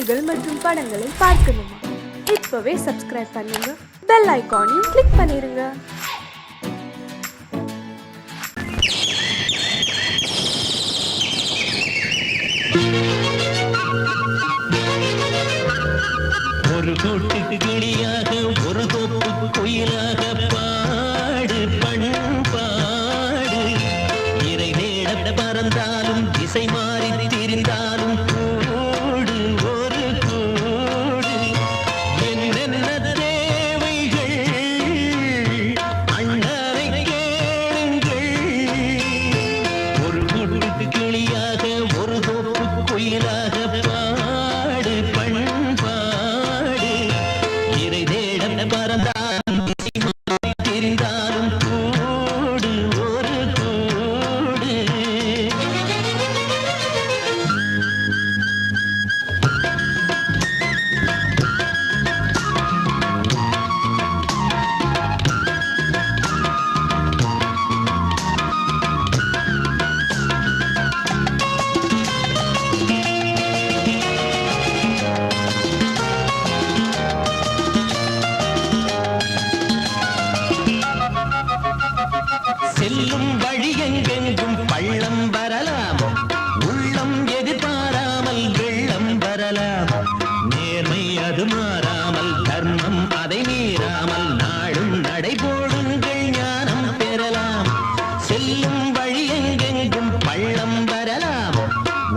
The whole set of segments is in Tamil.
செய்திகள் மற்றும் படங்களை பார்க்கணுமா? இப்பவே சப்ஸ்கிரைப் பண்ணுங்க, பெல் ஐகானையும் கிளிக் பண்ணிருங்க. ஒரு கூட்டுக்கு கிளியாக ஒரு தோப்புக்கு குயிலாக பாடு பண்பாடு இறை தேட பறந்தாலும் திசை மாறி திரிந்தாலும் கூடு ஒரு கூடு என்னென்ன தேவைகள் அண்ணரை கேளுங்கள். ஒரு கூட்டுக்கு கிளியாக ஒரு தோப்புக்கு குயிலாக பாடு பண்பாடு இறை தேட பறந்தாலும் திசை மாறி திரிந்தாலும் கூடு ஒரு கூடு. செல்லும் வழி எங்கெங்கும் பள்ளம் வரலாம், உள்ளம் எதிர்பாராமல் வெள்ளம் வரலாம். நேர்மை அது மாறாமல், தர்மம் அதை மீறாமல் நாளும் நடைபோடுங்கள் ஞானம் பெறலாம். செல்லும் வழி எங்கெங்கும் பள்ளம் வரலாம்,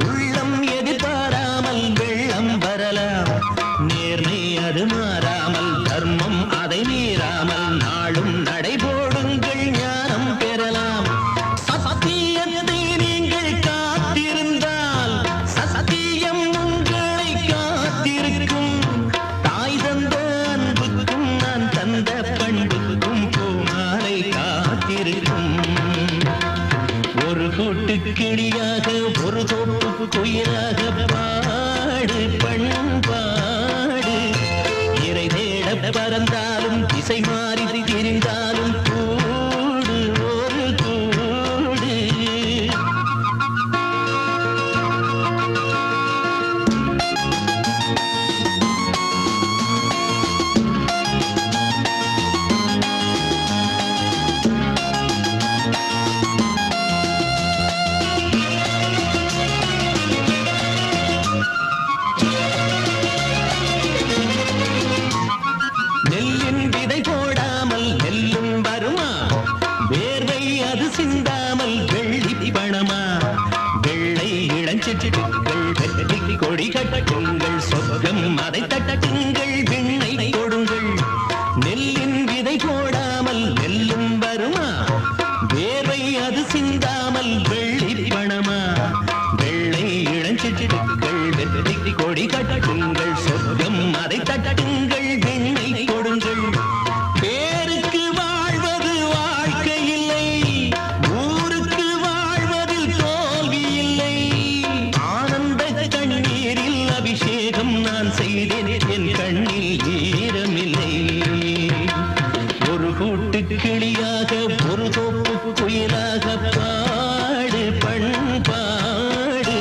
உள்ளம் எதிர்பாராமல் வெள்ளம் வரலாம். நேர்மை அது மாறாமல், தர்மம் அதை மீறாமல் நாளும் நடைபோடுங்கள் ஞானம் பெறலாம். சத்தியத்தை நீங்கள் காத்திருந்தால் சத்தியம் உங்களை காத்திருக்கும். தாய் தந்த அன்புக்கும் நான் தந்த பண்புக்கும் பூமாலை காத்திருக்கும். ஒரு கூட்டு கிளியாக ஒரு தோப்பு குயிலாக பாடு பண்பாடு இறை தேட பறந்தாலும் திசை மாறி திரிந்தாலும் கூடு ஒரு கூடு. நெல்லின் விதை போடாமல் நெல்லும் வருமா? வேர்வை அது சிந்தாமல் வெள்ளி பணமா? வெள்ளை இளஞ்சிட்டுகள் வெற்றி கொடி கட்டுங்கள், சொர்க்கம் அதை தட்டுங்கள், விண்ணை கொடுங்கள். நெல்லின் விதை போடாமல் நெல்லும் வருமா? வேர்வை அது சிந்தாமல் வெள்ளி பணமா? வெள்ளை இளஞ்சிட்டுகள் வெற்றி கொடி கட்டுங்கள், சொர்க்கம் அதை தட்டுங்கள், விண்ணை கொடுங்கள். பேருக்கு வாழ்வது வாழ்க்கை இல்லை, ஊருக்கு வாழ்வதில் தோல்வி இல்லை. ஆனந்த கண்ணீரில் அபிஷேகம் நான் செய்தேன், என் கண்ணில் ஈரமில்லை. ஒரு கூட்டு கிளியாக ஒரு தோப்பு குயிலாக பாடு பண்பாடு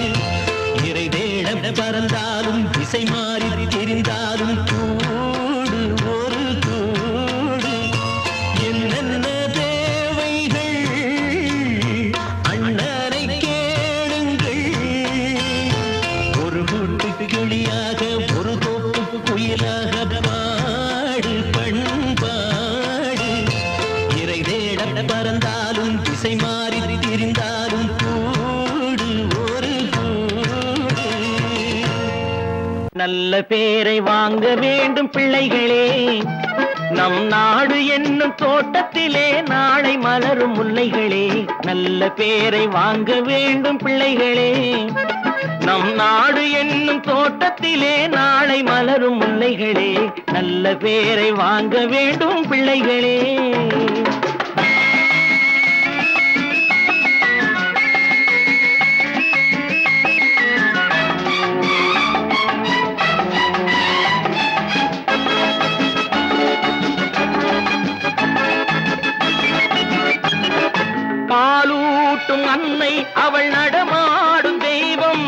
இறை தேட பறந்தாலும் திசை மாறி திரிந்தாலும் கூடு ஒரு கூடு. என்னென்ன தேவைகள் அண்ணரை கேளுங்கள். ஒரு கூட்டு கிளியாக ஒரு தோப்பு குயிலாக பாடு பண்பாடு இறை தேட பறந்தாலும் திசை மாறி திரிந்தாலும் கூடு ஒரு கூடு. நல்ல பேரை வாங்க வேண்டும் பிள்ளைகளே, நம் நாடு என்னும் தோட்டத்திலே நாளை மலரும் முல்லைகளே. நல்ல பேரை வாங்க வேண்டும் பிள்ளைகளே, நம் நாடு என்னும் தோட்டத்திலே நாளை மலரும் முல்லைகளே. நல்ல பேரை வாங்க வேண்டும் பிள்ளைகளே. பாலூட்டும் அன்னை அவள் நடமாடும் தெய்வம்,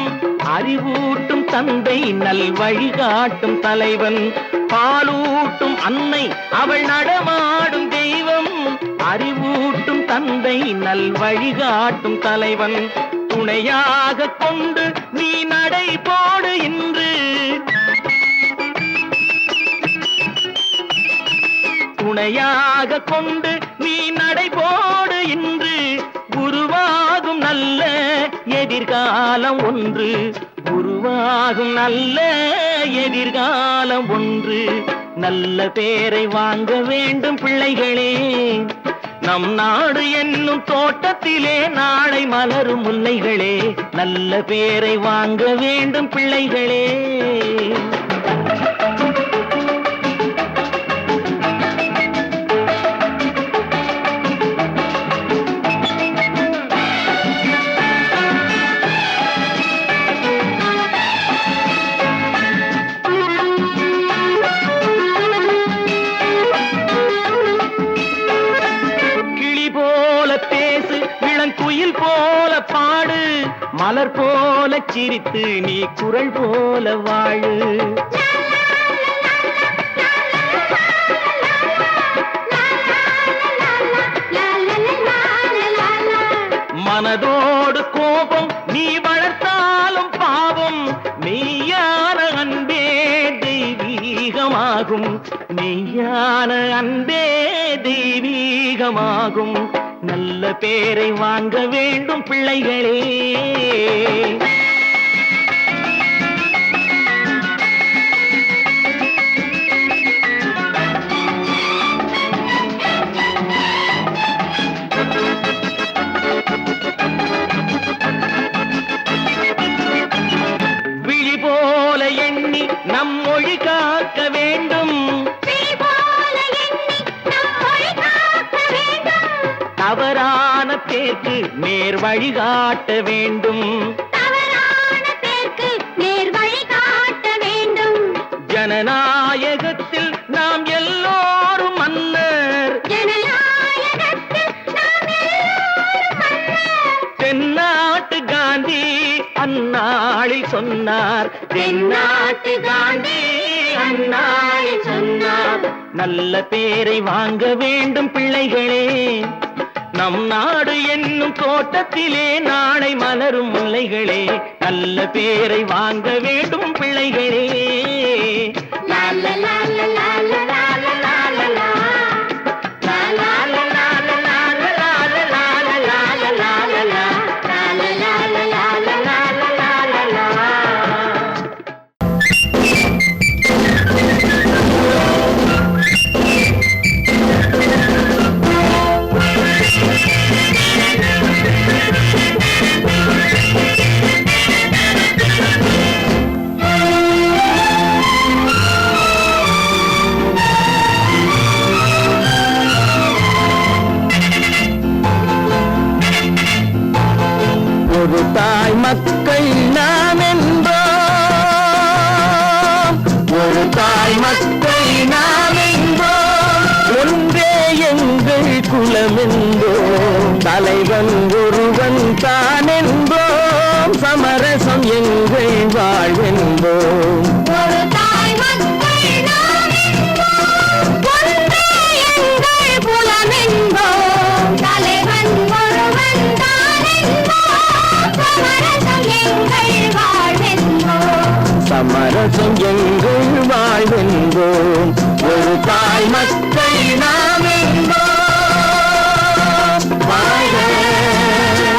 அறிவூட்டும் தந்தை நல் வழிகாட்டும் தலைவன், பாலூட்டும் அன்னை அவள் நடமாடும் தெய்வம், அறிவூட்டும் தந்தை நல் வழிகாட்டும் தலைவன், துணையாக கொண்டு நீ நடை போடு இன்று, துணையாக கொண்டு நீ நடை போடு இன்று, உருவாகும் நல்ல எதிர்காலம் ஒன்று, உருவாகும் நல்ல எதிர்காலம் ஒன்று. நல்ல பேரை வாங்க வேண்டும் பிள்ளைகளே, நம் நாடு என்னும் தோட்டத்திலே நாளை மலரும் முல்லைகளே, நல்ல பேரை வாங்க வேண்டும் பிள்ளைகளே. குயில் போல பாடு, மலர் போல சிரித்து நீ குரல் போல வாழு, மனதோடு கோபம் நீ வளர்த்தாலும் பாவம், மெய்யான அன்பே தெய்வீகமாகும், மெய்யான அன்பே தெய்வீகமாகும். நல்ல பேரை வாங்க வேண்டும் பிள்ளைகளே. விழி போல எண்ணி நம் மொழி காக்க வேண்டும், தவறான பேருக்கு நேர் வழிகாட்ட வேண்டும், ஜனநாயகத்தில் நாம் எல்லோரும் மன்னர், தென்னாட்டு காந்தி அந்நாளில் சொன்னார், தென்னாட்டு காந்தி அந்நாளில் சொன்னார். நல்ல பேரை வாங்க வேண்டும் பிள்ளைகளே, நம் நாடு என்னும் தோட்டத்திலே நாளை மலரும் முல்லைகளே, நல்ல பேரை வாங்க வேண்டும் பிள்ளைகளே. ஒரு தாய் மக்கள் நாம் என்போம், ஒரு தாய் மக்கள் நாம் என்போம், ஒன்றே எங்கள் குலம் என்போம், தலைவன் ஒருவன் தான் என்போம், சமரசம் எங்கள் வாழ்வென்போம். சமரசம் எங்கள் வாழ்வென்போம், ஒரு தாய் மக்கள் நாம் என்போம். வாழ்க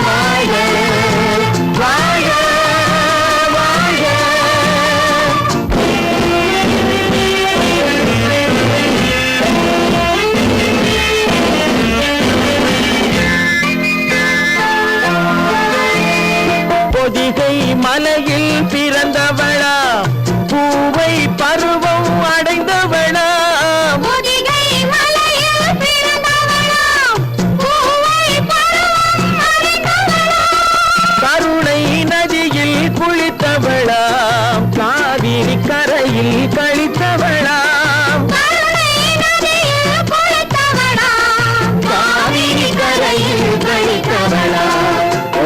வாழ்க வாழ்க வாழ்க. பொதிகை மலையில் பிறந்தவளா, பூவை பருவம் அடைந்தவளா, பொதிகை மலையில் பிறந்தவளா, பூவை பருவம் அடைந்தவளா, கருணை நதியில் குளித்தவளா, காவிரி கரையில் கழித்தவளா, கருணை நதியில் குளித்தவளா, காவிரி கரையில் கழித்தவளா.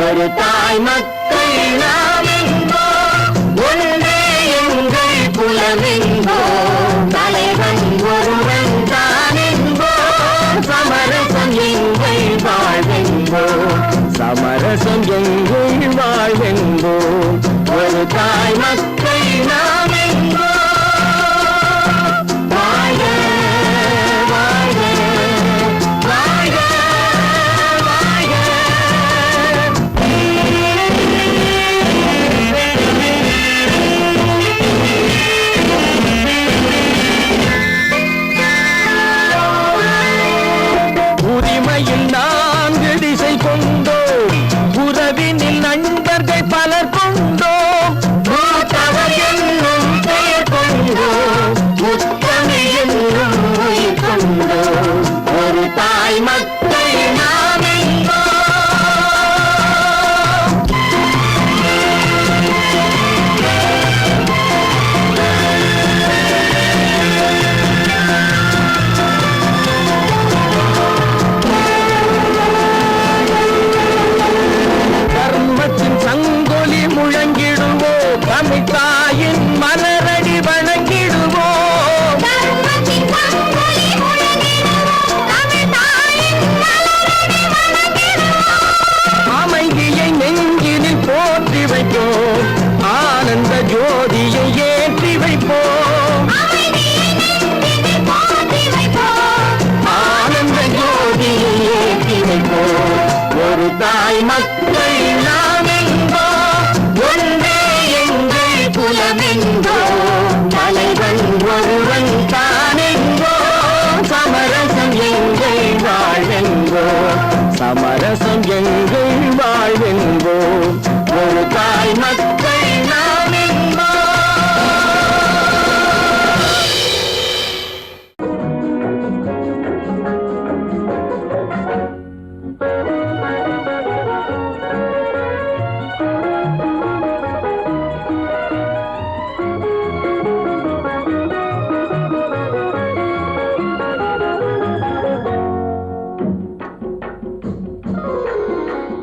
ஒரு தாய் மக்கள் நாம் என்போம், ஒன்றே குலமெங்கோ தலைவன் ஒருவன் தானெங்கோ சமரசம் எங்கள் வாழ்வெங்கோ சமரசம் எங்கள் வாழ்வெங்கோ ஒரு தாய் மக்கள் நாமெங்கோ வாழ்க வாழ்க வாழ்க வாழ்க உரிமையில் நான்கு திசை கொண்டோம் உறவினில் நண்பர்கள் பலர் கொண்டோம் மூத்தவர் என்னும் பெயர் கொண்டோம் முத்தமிழ் என்னும் உயிர் கொண்டோம் ஒரு தாய் மக்கள் நாமெங்கோ தர்மத்தின் சங்கொலி முழங்கிடுவோம் தமிழ் தாயின் மலரடி வணங்கிடுவோம் அமைதியை நெஞ்சினில் போற்றி வைப்போம் ஆனந்த ஜோதியை ஏற்றி வைப்போம் ஆனந்த ஜோதியை ஏற்றி வைப்போம் ஒரு தாய் மக்கள் நாமெங்கோ ஒன்றே எங்கள் குலமெங்கோ தலைவன் ஒருவன் தானெங்கோ சமரசம் எங்கள் வாழ்வெங்கோ சமரசம் எங்கள் வாழ்வெங்கோ ஒரு தாய் மக்கள் நாமெங்கோ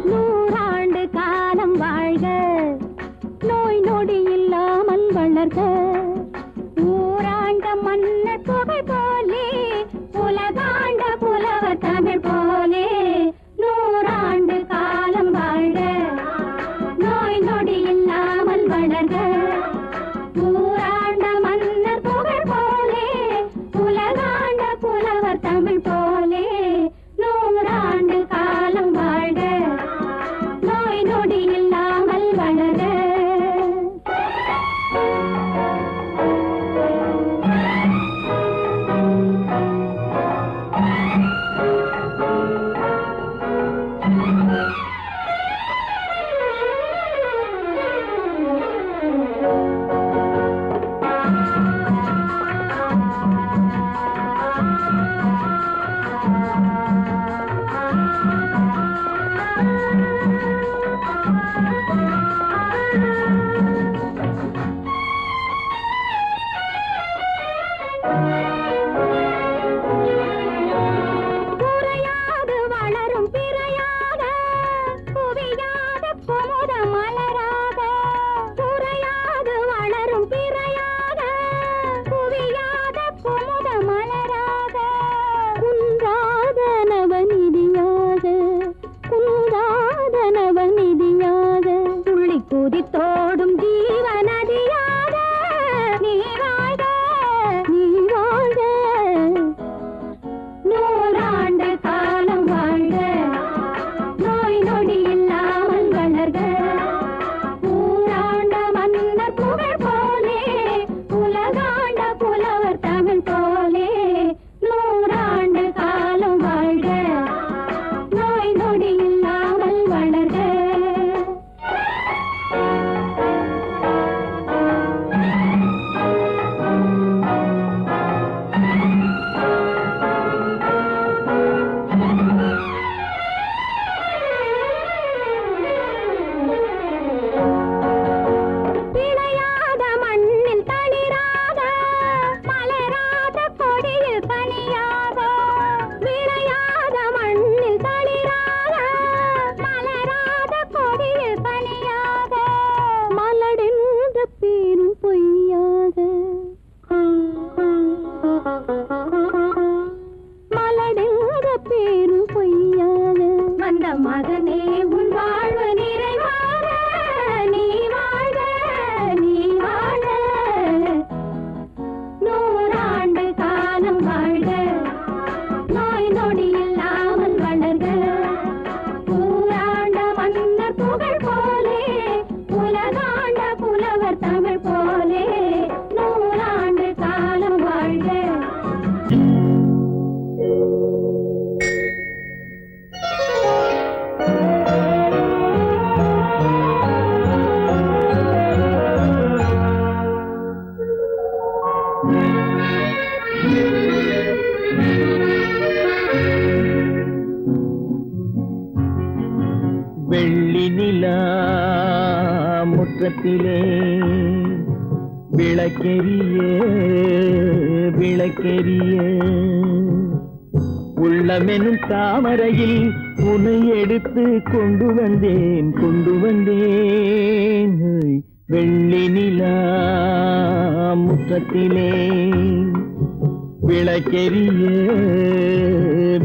நூறாண்டு காலம் வாழ்க நோய் நொடி இல்லாமல் வளர்க ஊராண்ட மன்னர் புகழ் போலே உலகாண்ட புலவர் தமிழ் போலே நூறாண்டு காலம் வாழ்க நோய் நொடி இல்லாமல் வளர்க ஊராண்ட மன்னர் புகழ் போலே உலகாண்ட புலவர் தமிழ் போலே நூறாண்டு காலம் வாழ்க நோய் நொடி இல்லாமல் வளர வெள்ளி நிலா முற்றத்திலே விளக்கெரிய விளக்கெரிய உள்ளமெனும் தாமரையில் உன்னை எடுத்து கொண்டு வந்தேன் வெள்ளி நிலா முற்றத்திலே விளக்கெரிய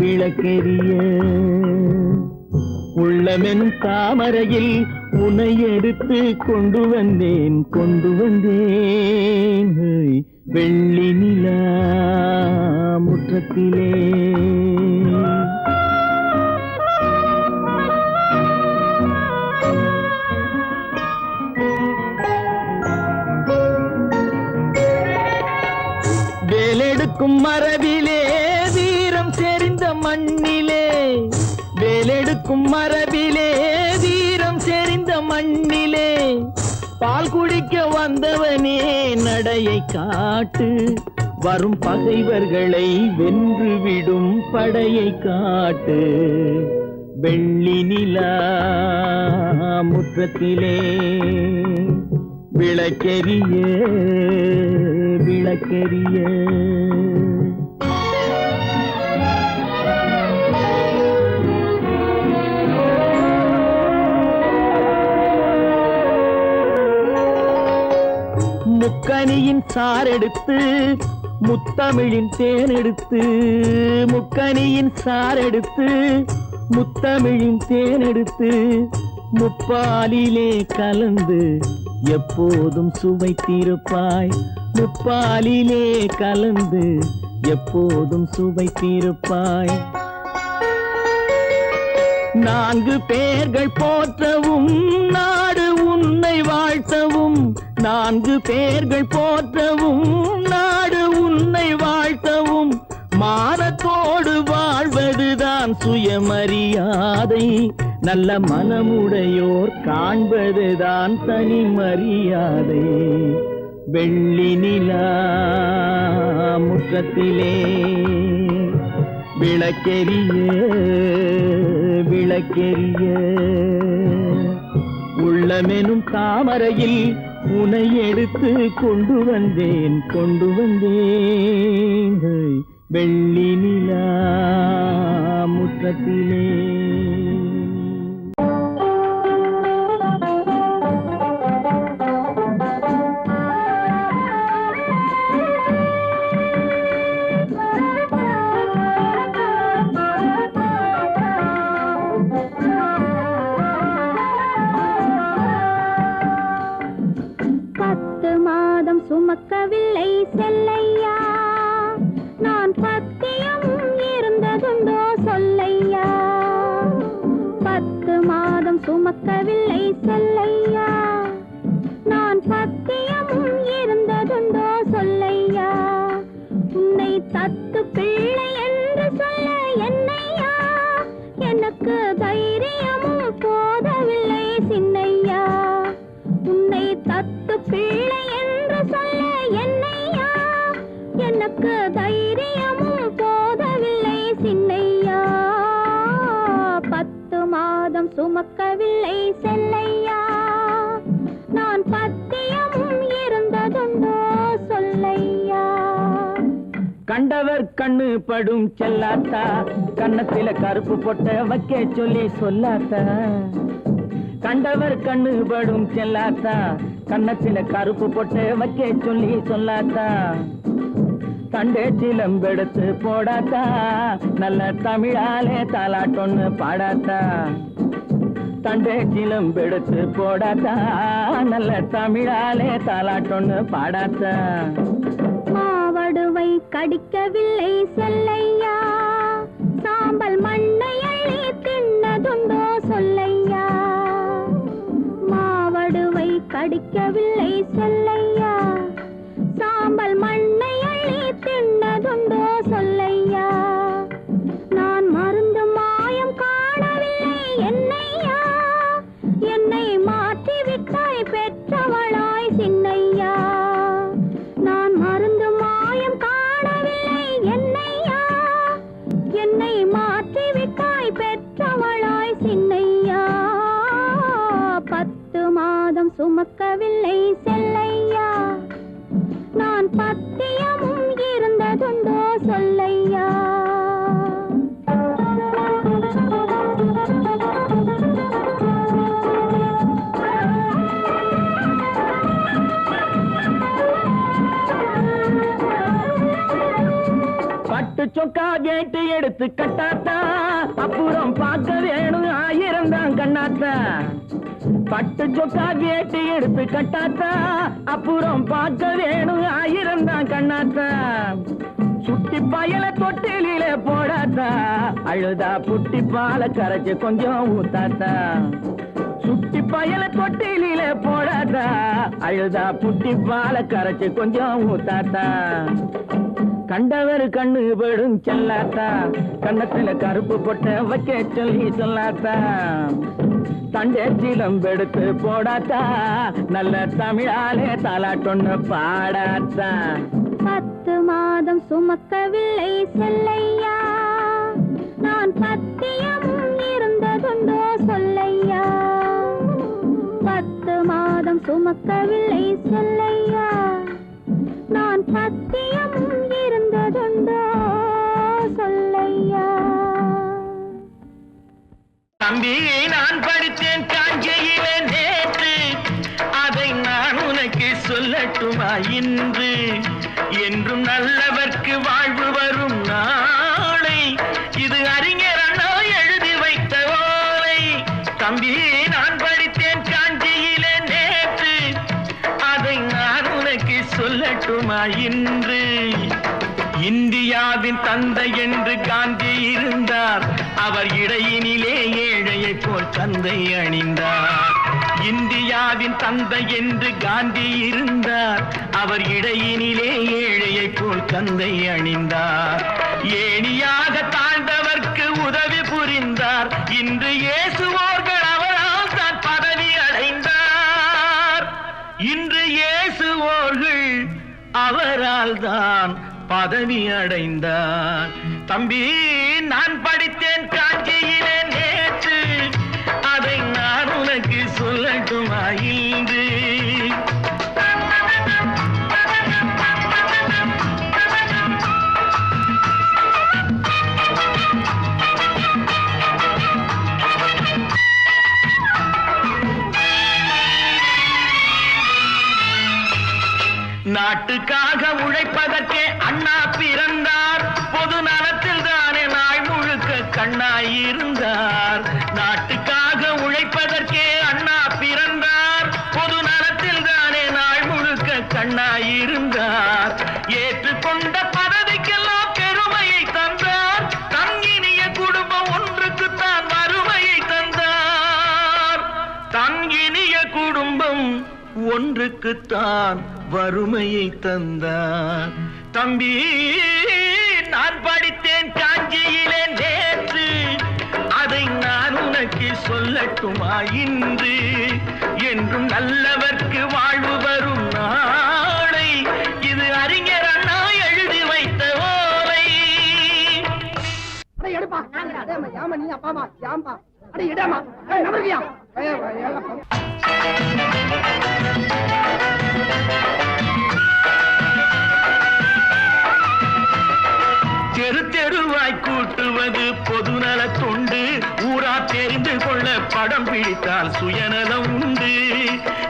விளக்கெரிய உள்ளமெனும் தாமரையில் உன்னை எடுத்து கொண்டு வந்தேன் வெள்ளி நிலா முற்றத்திலே. வேலெடுக்கும் மரபிலே வீரம் செறிந்த மண்ணிலே வேலெடுக்கும் மரபிலே வீரம் செறிந்த மண்ணிலே பால் குடிக்க வந்தவனே நடையை காட்டு வரும் பகைவர்களை வென்றுவிடும் படையை காட்டு வெள்ளி நிலா முற்றத்திலே விளக்கெரிய விளக்கெரிய முக்கனியின் சாரெடுத்து முத்தமிழின் தேனெடுத்து முக்கனியின் சாரெடுத்து முத்தமிழின் தேனெடுத்து முப்பாலிலே கலந்து எப்போதும் சுவைத்திருப்பாய் முப்பாலிலே கலந்து எப்போதும் சுவைத்திருப்பாய். 4 பேர்கள் போற்றவும் நாடு உன்னை வாழ்த்தவும் 4 பேர்கள் போற்றவும் நாடு உன்னை வாழ்த்தவும் மானத்தோடு வாழ்வதுதான் சுயமரியாதை நல்ல மனமுடையோர் காண்பதுதான் தனி மரியாதை வெள்ளி நிலா முற்றத்திலே விளக்கெரிய விளக்கெரிய உள்ளமெனும் தாமரையில் உன்னை எடுத்து கொண்டு வந்தேன் வெள்ளி நிலா முற்றத்திலே. சுமக்கவில்லை செல்லையா நான் பத்தியம் இருந்ததுண்டோ சொல்லையா 10 மாதம் சுமக்கவில்லை செல்லையா நான் பத்தியம் இருந்ததுண்டோ சொல்லையா உன்னை தத்து பிள்ளை என்று சொல்ல என்னையா எனக்கு தைரியமும் போதவில்லை சின்னையா உன்னை தத்து பிள்ளை சொல்ல என்னையா எனக்கு தைரியமும் போதவில்லை சின்னையா 10 மாதம் சுமக்கவில்லை செல்லையா நான் பத்தியமும் இருந்ததுண்டோ சொல்லையா. கண்டவர் கண்ணு படும் செல்லாத்தா கண்ணத்தில கருப்பு பொட்ட வைக்க சொல்லி சொல்லாத்தா கண்டவர் கண்ணு படும் செல்லாத்தா கண்ணத்தில கருப்பு பொட்டு வைக்க சொல்லி சொல்லாத்தா தண்டே சிலம்பெடுத்து போடாத்தா நல்ல தமிழாலே தாலாட்டொன்னு பாடாத்தா தண்டே சிலம்பெடுத்து போடாத்தா நல்ல தமிழாலே தாலாட்டொன்னு பாடாத்தா. மாவடுவை கடிக்கவில்லை செல்லையா சாம்பல் மண்ணை அள்ளி தின்னதுண்டோ சொல்லையா மாவடுவை கடிக்கவில்லை செல்லையா சாம்பல் மண்ணை அள்ளி தின்னதுண்டோ சொல்லையா நான் மருந்து மாயம் காணவில்லை என்னையா என்னை மாற்றிவிட்டாய் பெற்றவளாய் சின்னையா நான் மருந்து பத்தியமும் இருந்ததுண்டோ சொல்லையா. பட்டு சொக்கா கேட்டு எடுத்து கட்டாத்தா, அப்புறம் பார்க்க வேணும் 1000 தான் கண்ணாத்தா. பட்டு சொக்கா கேட்டு எடுத்து கட்டாத்தா, அப்புறம் பார்க்க வேணும் 1000 தான் கண்ணாத்தா. சுட்டி பயல தொட்டிலே போடாத்தா, அழுதா புட்டி பால கரைச்சு கொஞ்சம் ஊத்தாத்தா. சுட்டி பயல தொட்டிலே போடாத்தா, அழுதா புட்டி பால கரைச்சு கொஞ்சம் ஊத்தாத்தா. கண்டவர் கண்ணு படும் செல்லாத்தா, கண்ணத்துல கருப்பு பொட்ட வைக்க சொல்லி சொல்லாத்தா. தண்டேச்சிலம் எடுத்து போடாத்தா, நல்ல தமிழாலே தாலாட்டொன்னு பாடாத்தா. 10 மாதம் சுமக்கவில்லை செல்லையா, நான் பத்தியமும் இருந்ததுண்டோ சொல்லையா. 10 மாதம் சுமக்கவில்லை செல்லையா, நான் பத்தியமும் இருந்ததுண்டோ சொல்லையா. தம்பி நான் படித்தேன் காஞ்சியிலே நேற்று, அதை நான் உனக்கு சொல்லட்டுமா இன்று. என்றும் நல்லவர்க்கு வாழ்வு வரும் நாளை, இது அறிஞர் அண்ணா எழுதி வைத்த ஓலை. தம்பி நான் படித்தேன் காஞ்சியிலே நேற்று, அதை நான் உனக்கு சொல்லட்டுமா இன்று. இந்தியாவின் தந்தை என்று காந்தி இருந்தார், அவர் இடையினிலே ஏழையை போல் தந்தை அணிந்தார். இந்தியாவின் தந்தை என்று காந்தி இருந்தார், அவர் இடையினிலே ஏழையை போல் தந்தை அணிந்தார். ஏணியாக தாழ்ந்தவர்க்கு உதவி புரிந்தார், இன்று இயேசுவோர்கள் அவரால் தான் பதவி அடைந்தார். இன்று இயேசுவோர்கள் அவரால் தான் பதவி அடைந்தார். தம்பி நான் படித்தேன் காஞ்சியிலே நேற்று, அதை நான் உனக்கு சொல்லட்டுமா இன்று. நாட்டுக்காக உழைப்பதற்கே அண்ணா பிறந்தார், பொது நலத்தில் தானே நாள் முழுக்க கண்ணாயிருந்தார். நாட்டுக்காக உழைப்பதற்கே அண்ணா பிறந்தார், பொது நலத்தில் தானே நாள் முழுக்க கண்ணாயிருந்தார். ஏற்றுக்கொண்ட பதவிக்கெல்லாம் பெருமையை தந்தார், தங்கினிய குடும்பம் ஒன்றுக்குத்தான் வறுமையை தந்தார். தங்கினிய குடும்பம் ஒன்றுக்குத்தான் வறுமையை தந்தார். தம்பி நான் படித்தேன் காஞ்சியிலே நேற்று, அதை நான் உனக்கு சொல்லட்டுமா இன்று. என்றும் நல்லவர்க்கு வாழ்வு வரும் நாளை, இது அறிஞர் அண்ணா எழுதி வைத்த ஓலை. தெரு தெருவாய் கூட்டுவது பொதுநல தொண்டு, ஊரா தெரிந்து கொள்ள படம் பிடித்தால் சுயநலம் உண்டு.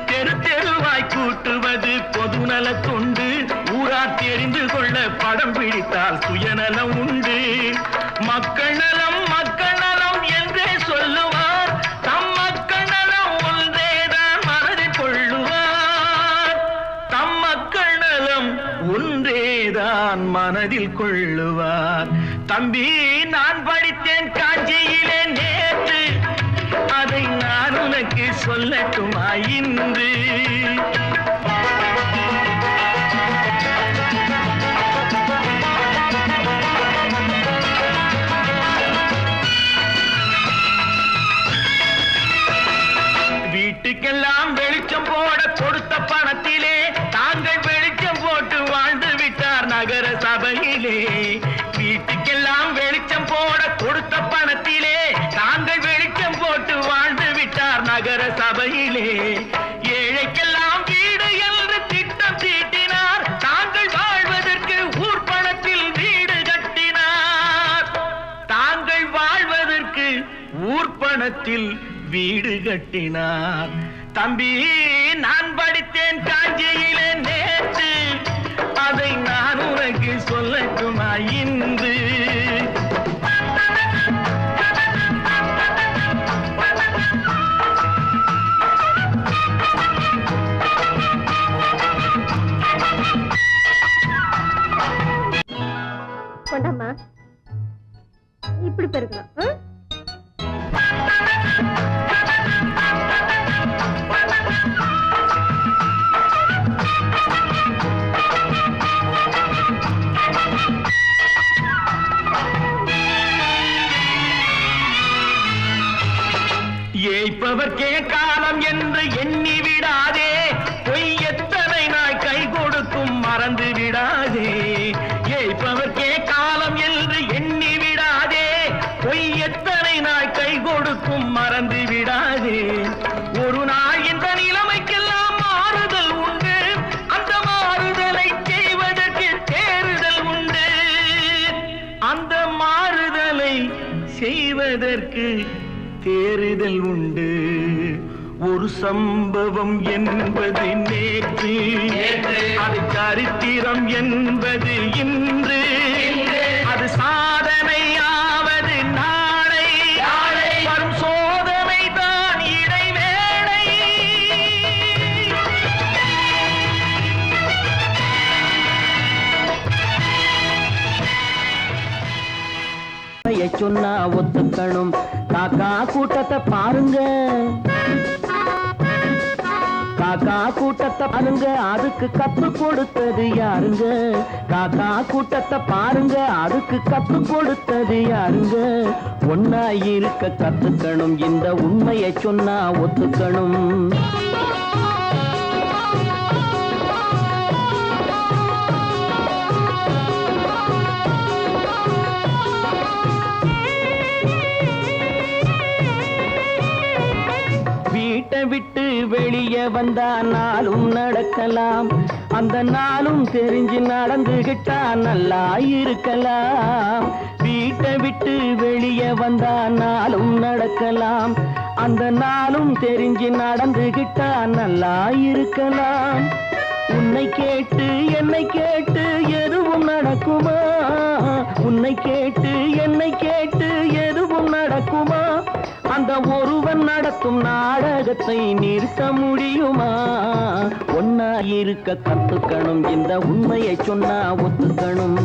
தெரு தெருவாய் கூட்டுவது பொதுநல தொண்டு, ஊரா தெரிந்து கொள்ள படம் பிடித்தால் சுயநலம் உண்டு. மக்கள் நலம் என்றே சொல்லுவார், தம் மக்கள் நலம் ஒன்றேதான் மனதில் கொள்ளுவார். தம் மக்கள் நலம் ஒன்றேதான் மனதில் கொள்ளுவார். தம்பி நான் படித்தேன் காஞ்சியிலே நேற்று, அதை நான் உனக்கு சொல்லட்டுமா இன்று. வீட்டுக்கெல்லாம் வெளிச்சம் போட கொடுத்த பணத்திலே தாங்கள் வெளிச்சம் போட்டு வாழ்ந்து விட்டார் நகர சபையிலே. வீட்டுக்கெல்லாம் வெளிச்சம் போட கொடுத்த பணத்திலே தாங்கள் வெளிச்சம் போட்டு வாழ்ந்து விட்டார் நகர சபையிலே. ஏழைக்கெல்லாம் வீடு என்று திட்டம் தீட்டினார், தாங்கள் பணத்தில் வீடு கட்டினார். தம்பி, நான் படித்தேன் காஞ்சியிலே நேற்று, அதை நான் உனக்கு சொல்லட்டுமா இன்று? கொண்டாமா, இப்படி பெருக்கலாம். ஏய்ப்பவர்க்கே காலம் என்று எண்ணி விடாதே, பொய் எத்தனை நாய் கை கொடுக்கும் மறந்து விடாதே. ஏய்ப்பவர்க்கே காலம் என்று எண்ணி விடாதே, பொய் எத்தனை நாய் கை கொடுக்கும் மறந்து விடாதே. ஒரு நாள் இந்த நிலைமைக்கெல்லாம் மாறுதல் உண்டு, அந்த மாறுதலை செய்வதற்கு தேறுதல் உண்டு. அந்த மாறுதலை செய்வதற்கு தேறுதல் உண்டு. ஒரு சம்பவம் என்பது நேற்று, அது சரித்திரம் என்பது இன்று, அது சாதனையாவது நாளை, வரும் சோதனை தான் இடைவேளை. சொன்னா ஒத்துக்கணும். காக்கா கூட்டத்தை பாருங்க, காக்கா கூட்டத்தை பாருங்க, அதுக்கு கத்து கொடுத்தது யாருங்க? காக்கா கூட்டத்தை பாருங்க, அதுக்கு கத்து கொடுத்தது யாருங்க? ஒன்னா இருக்க கத்துக்கணும், இந்த உண்மையை சொன்னா ஒத்துக்கணும். விட்டு வெளியே வந்தா நாளும் நடக்கலாம், அந்த நாளும் தெரிஞ்சு நடந்துகிட்டா நல்லா இருக்கலாம். வீட்டை விட்டு வெளியே வந்தா நாளும் நடக்கலாம், அந்த நாளும் தெரிஞ்சு நடந்துகிட்டா நல்லா இருக்கலாம். உன்னை கேட்டு என்னை கேட்டு எதுவும் நடக்குமா? உன்னை கேட்டு என்னை கேட்டு எதுவும் நடக்குமா? அந்த ஒருவன் நடத்தும் நாடகத்தை நிறுத்த முடியுமா? ஒன்னா இருக்க கத்துக்கணும், இந்த உண்மையை சொன்னா ஒத்துக்கணும்.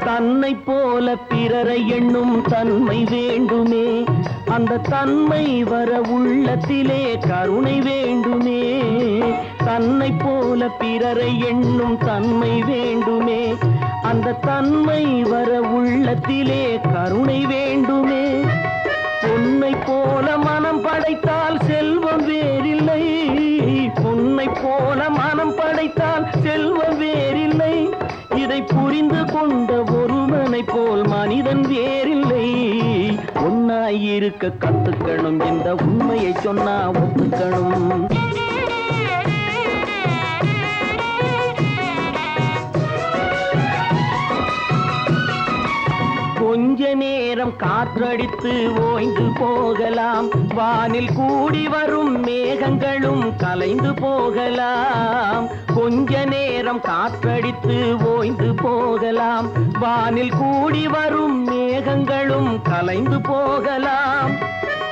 தன்னை போல பிறரை எண்ணும் தன்மை வேண்டுமே, அந்த தன்மை வர உள்ளத்திலே கருணை வேண்டுமே. தன்னை போல பிறரை எண்ணும் தன்மை வேண்டுமே, அந்த தன்மை வர உள்ளத்திலே கருணை வேண்டுமே. பொன்னை போல மனம் படைத்தால் செல்வம் வேறில்லை, பொன்னை போல மனம் படைத்தால் செல்வம் வேறில்லை. இதை புரிந்து கொண்ட ஒருவனை போல் மனிதன் வேறில்லை. ஒன்னாயிருக்க கத்துக்கணும், இந்த உண்மையை சொன்னா ஒத்துக்கணும். கொஞ்ச நேரம் காற்றடித்து ஓய்ந்து போகலாம், வானில் கூடி வரும் மேகங்களும் கலைந்து போகலாம். கொஞ்ச நேரம் காற்றடித்து ஓய்ந்து போகலாம், வானில் கூடி வரும் மேகங்களும் கலைந்து போகலாம்.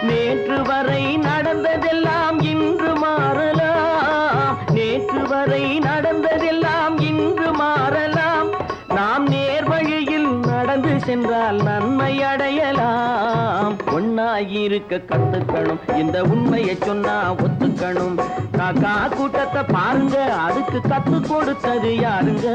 நேற்று வரை நடந்ததெல்லாம் இன்று மாறலாம், நேற்று வரை நடந்ததெல்லாம் இன்று மாறலாம். நாம் நேர்வழியில் நடந்து சென்றால் நன்மை அடையலாம். ஒன்னாயிருக்க கத்துக்கணும், இந்த உண்மையை சொன்னா ஒத்துக்கணும். காக்கா கூட்டத்தை பாருங்க, அதுக்கு கத்து கொடுத்தது யாருங்க?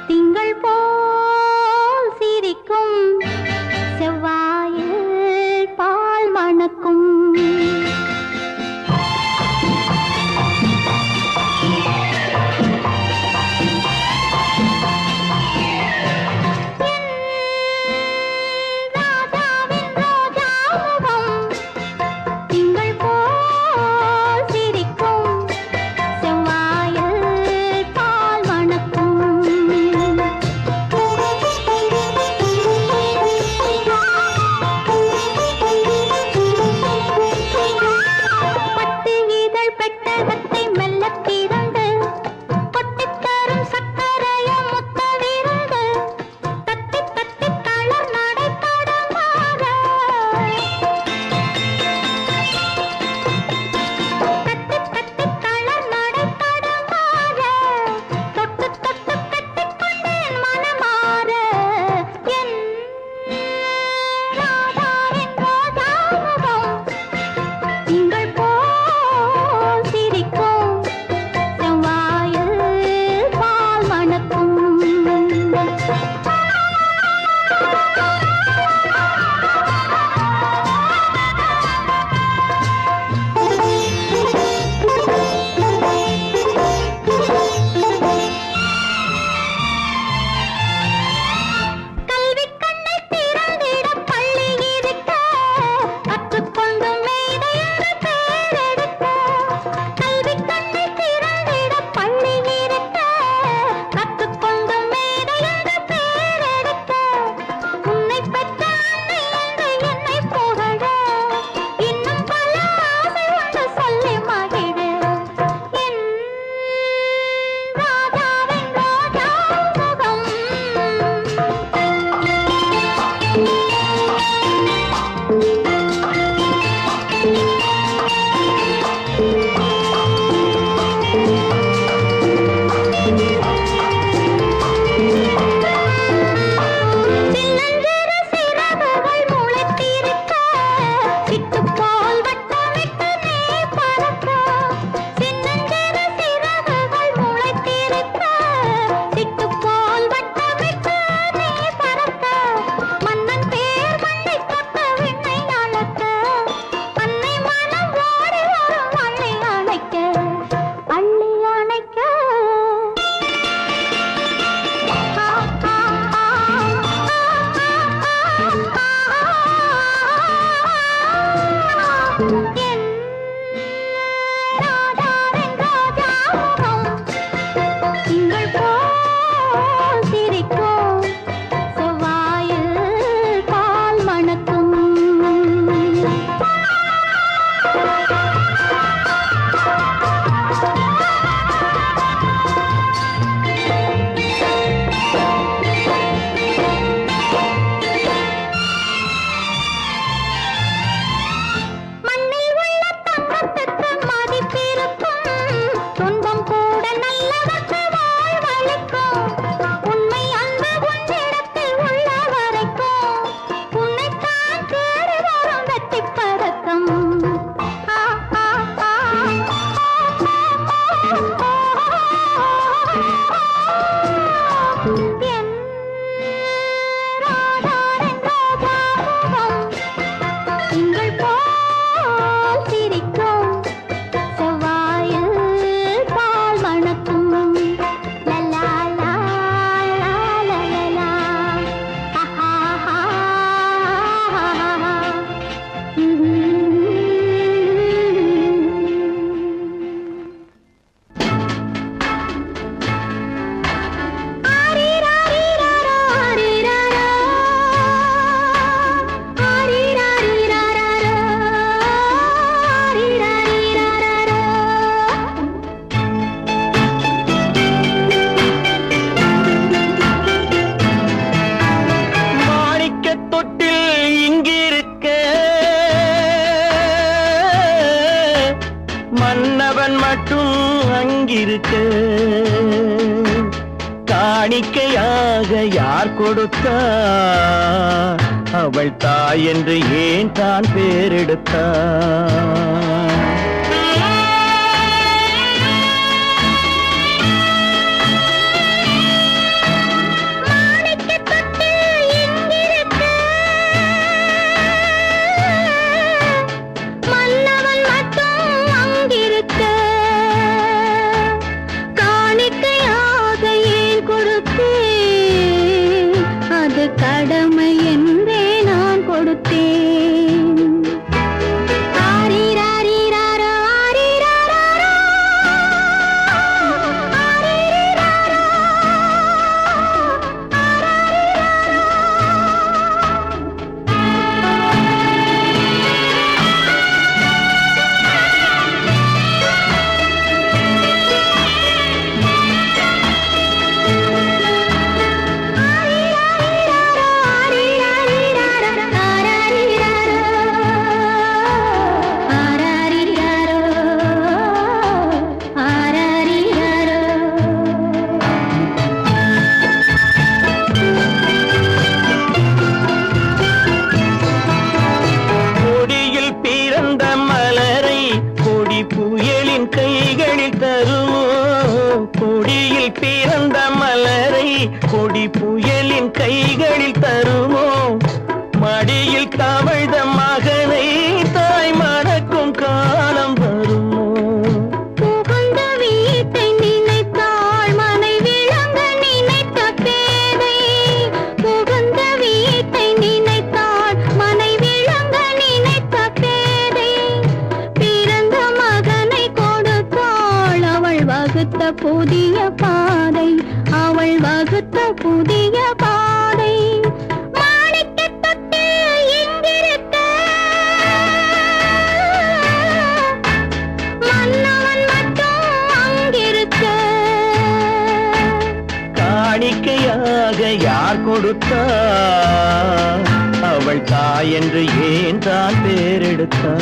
திங்கள் போல் சிரிக்கும், செவ்வாயில் பால் மணக்கும். ராஜாவின் ரோஜா முகம் காணிக்கையாக யார் கொடுத்தா அவள் தாய் என்று ஏன் தான் பேரெடுத்தா கடமை என்றே நான் கொடுத்தேன். ஆரிராரிராரோ, ஆரிராராரோ, ஆரிராரோ, பிறந்த மலரை கொடி புயலின் கைகளில் தருமோ மடியில் தவழ்ந்த மகனை தாய் மறக்கும் காலம் வருமோ புகுந்த வீட்டை நினைத்தாள் மனை விளங்க நினைத்த பேதை புகுந்த வீட்டை நினைத்தாள் மனை விளங்க நினைத்த பேதை பிறந்த மகனை கொடுத்தாள் அவள் வகுத்த புதிய பாதை அவள் வகுத்த புதிய பாதை மாணிக்கத் தொட்டில் எங்கிருக்க மன்னவன் மட்டும் அங்கிருக்க காணிக்கையாக யார் கொடுத்தா அவள் தாய் என்று ஏன் தான் பேரெடுத்தா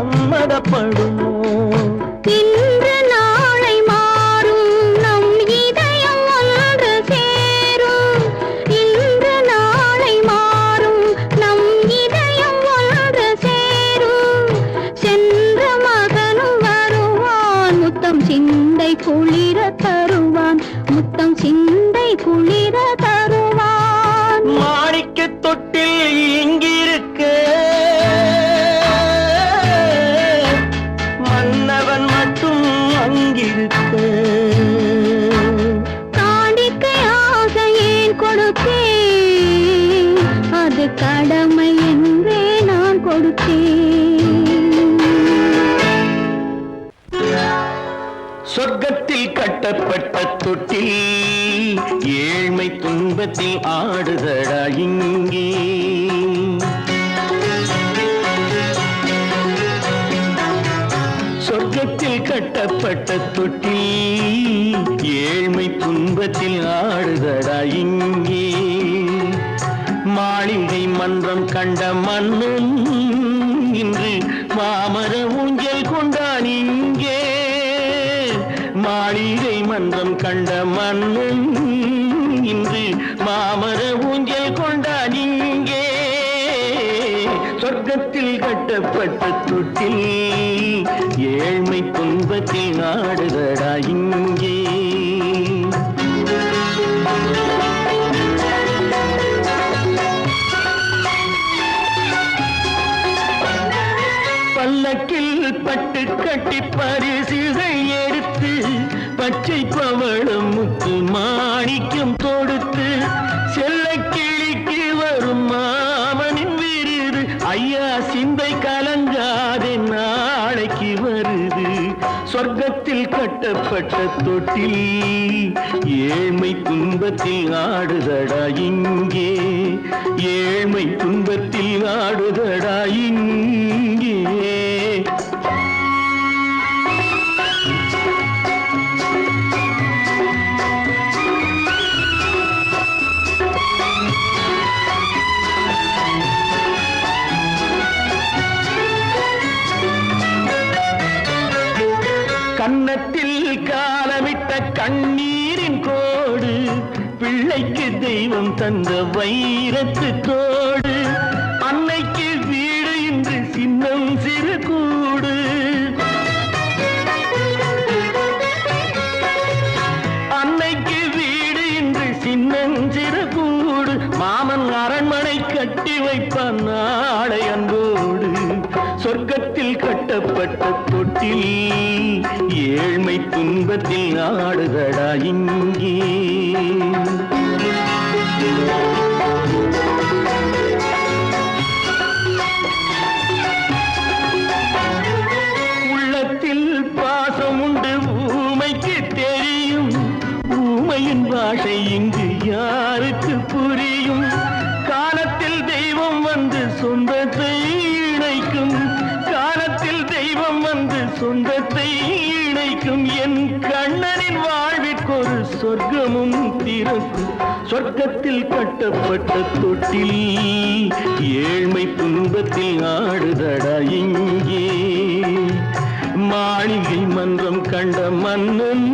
சம்மதப்படுமோ இன்று நாளை மாறும் நம் இதயம் ஒன்று சேரும் இன்று நாளை மாறும் நம் இதயம் ஒன்று சேரும் சென்ற மகனும் வருவான் முத்தம் சிந்தை குளிர தருவான் முத்தம் சிந்தை குளிர தருவான் மாணிக்க தொட்டில் இங்கிருக்க காணிக்கையாக ஏன் கொடுத்தேன் அது கடமை என்றே நான் கொடுத்தேன். சொர்க்கத்தில் கட்டப்பட்ட தொட்டில் ஏழ்மை துன்பத்தில் ஆடுதடா இங்கே சொர்க்கத்தில் கட்டப்பட்ட தொட்டில் ஏழ்மை துன்பத்தில் ஆடுதடா இங்கே மாளிகை மன்றம் கண்ட மன்னன் இன்று மாமர ஊஞ்சல் கொண்டான் இங்கே மாளிகை மன்றம் கண்ட மன்னன் இன்று மாமர ஊஞ்சல் கொண்டான் இங்கே சொர்க்கத்தில் கட்டப்பட்ட தொட்டில் ஏழ்மை துன்பத்தில் ஆடுதடா இங்கே கட்டி பரிசுகள் எடுத்து பச்சை பவளம் முத்து மாணிக்கம் தொடுத்து செல்ல கிளிக்கு வரும் மாமனின் விருது ஐயா சிந்தை கலங்காதே நாளைக்கு வருது சொர்க்கத்தில் கட்டப்பட்ட தொட்டில் ஏழ்மை துன்பத்தில் ஆடுதடா இங்கே ஏழ்மை துன்பத்தில் ஆடுதடா இங்கே கன்னத்தில் காலமிட்ட கண்ணீரின் கோடு பிள்ளைக்கு தெய்வம் தந்த வைரத்து தோடு அன்னைக்கு வீடு இன்று சின்னம் சிறு கூடு அன்னைக்கு வீடு இன்று சின்னம் சிறு கூடு மாமன் அரண்மனை கட்டி வைப்பான் நாளை அன்போடு சொர்க்கத்தில் கட்டப்பட்ட தொட்டில் ஏழ்மை துன்பத்தில் ஆடுதடா இங்கே உள்ளத்தில் பாசம் உண்டு ஊமைக்கு தெரியும் ஊமையின் பாஷை இங்கு யாருக்கு புரியும் காலத்தில் தெய்வம் வந்து சொந்தத்தை இணைக்கும் காலத்தில் தெய்வம் வந்து சொந்தத்தை இணைக்கும் என் கண்ணனின் வாழ்விற்கொரு சொர்க்கமும் திறக்கும் சொர்க்கத்தில் கட்டப்பட்ட தொட்டில் ஏழ்மை துன்பத்தில் ஆடுதடா இங்கே மாளிகை மன்றம் கண்ட மன்னன்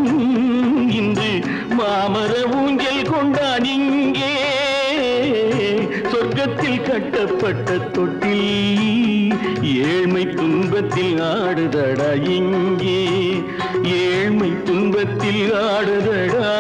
இன்று மாமர ஊஞ்சல் கொண்டான் இங்கே சொர்க்கத்தில் கட்டப்பட்ட தொட்டில் ஏழ்மை துன்பத்தில் ஆடுதடா இங்கே ஏழ்மை துன்பத்தில் ஆடுதடா